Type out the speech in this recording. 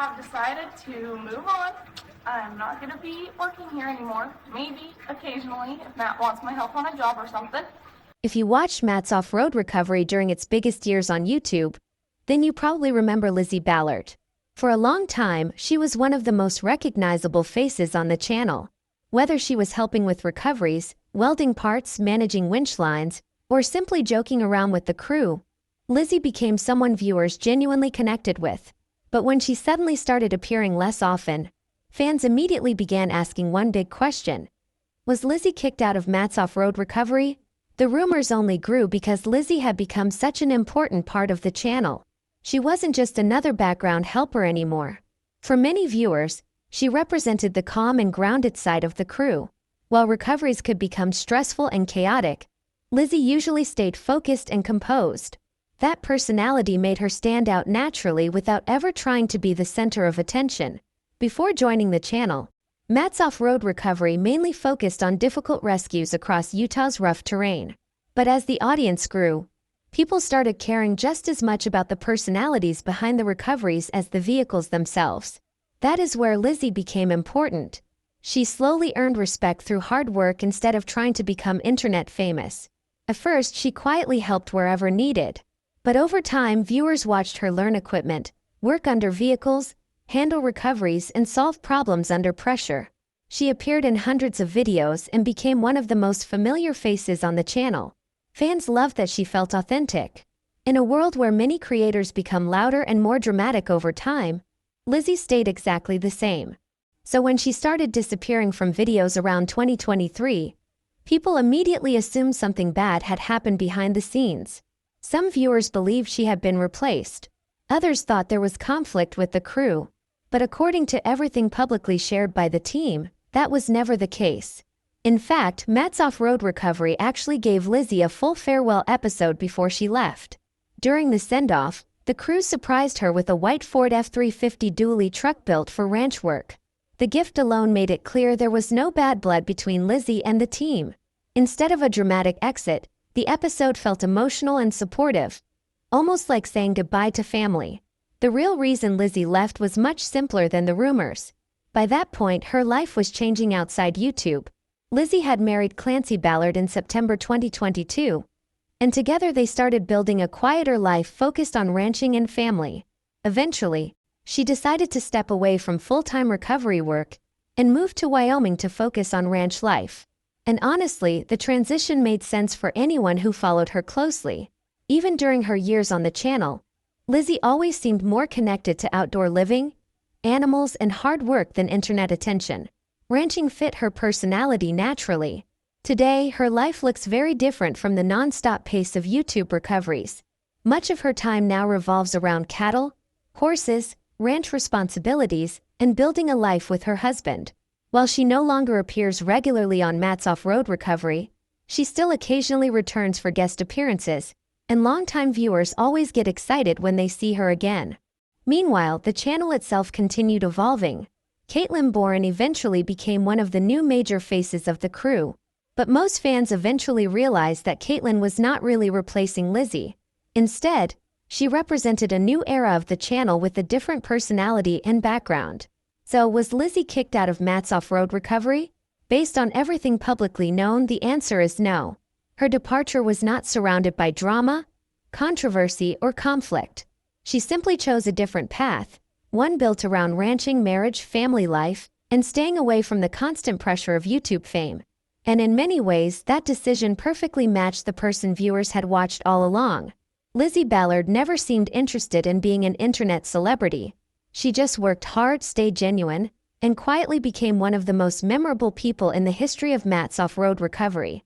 have decided to move on. I'm not going to be working here anymore. Maybe occasionally if Matt wants my help on a job or something. If you watched Matt's off-road recovery during its biggest years on YouTube, then you probably remember Lizzy Ballard. For a long time, she was one of the most recognizable faces on the channel. Whether she was helping with recoveries, welding parts, managing winch lines, or simply joking around with the crew, Lizzy became someone viewers genuinely connected with. But when she suddenly started appearing less often, fans immediately began asking one big question. Was Lizzy kicked out of Matt's off-road recovery? The rumors only grew because Lizzy had become such an important part of the channel. She wasn't just another background helper anymore. For many viewers, she represented the calm and grounded side of the crew. While recoveries could become stressful and chaotic, Lizzy usually stayed focused and composed. That personality made her stand out naturally without ever trying to be the center of attention. Before joining the channel, Matt's off-road recovery mainly focused on difficult rescues across Utah's rough terrain. But as the audience grew, people started caring just as much about the personalities behind the recoveries as the vehicles themselves. That is where Lizzy became important. She slowly earned respect through hard work instead of trying to become internet famous. At first, she quietly helped wherever needed. But over time, viewers watched her learn equipment, work under vehicles, handle recoveries, and solve problems under pressure. She appeared in hundreds of videos and became one of the most familiar faces on the channel. Fans loved that she felt authentic. In a world where many creators become louder and more dramatic over time, Lizzy stayed exactly the same. So when she started disappearing from videos around 2023, people immediately assumed something bad had happened behind the scenes. Some viewers believed she had been replaced. Others thought there was conflict with the crew. But according to everything publicly shared by the team, that was never the case. In fact, Matt's off-road recovery actually gave Lizzy a full farewell episode before she left. During the send-off, the crew surprised her with a white Ford F-350 dually truck built for ranch work. The gift alone made it clear there was no bad blood between Lizzy and the team. Instead of a dramatic exit, the episode felt emotional and supportive, almost like saying goodbye to family. The real reason Lizzy left was much simpler than the rumors. By that point, her life was changing outside YouTube. Lizzy had married Lizzy Ballard in September 2022, and together they started building a quieter life focused on ranching and family. Eventually, she decided to step away from full-time recovery work and move to Wyoming to focus on ranch life. And honestly, the transition made sense for anyone who followed her closely. Even during her years on the channel, Lizzy always seemed more connected to outdoor living, animals, and hard work than internet attention. Ranching fit her personality naturally. Today, her life looks very different from the non-stop pace of YouTube recoveries. Much of her time now revolves around cattle, horses, ranch responsibilities, and building a life with her husband. While she no longer appears regularly on Matt's off-road recovery, she still occasionally returns for guest appearances, and longtime viewers always get excited when they see her again. Meanwhile, the channel itself continued evolving. Caitlin Bourne eventually became one of the new major faces of the crew. But most fans eventually realized that Caitlin was not really replacing Lizzy. Instead, she represented a new era of the channel with a different personality and background. So, was Lizzy kicked out of Matt's off-road recovery? Based on everything publicly known, the answer is no. Her departure was not surrounded by drama, controversy, or conflict. She simply chose a different path, one built around ranching, marriage, family life, and staying away from the constant pressure of YouTube fame. And in many ways, that decision perfectly matched the person viewers had watched all along. Lizzy Ballard never seemed interested in being an internet celebrity. She just worked hard, stayed genuine, and quietly became one of the most memorable people in the history of Matt's off-road recovery.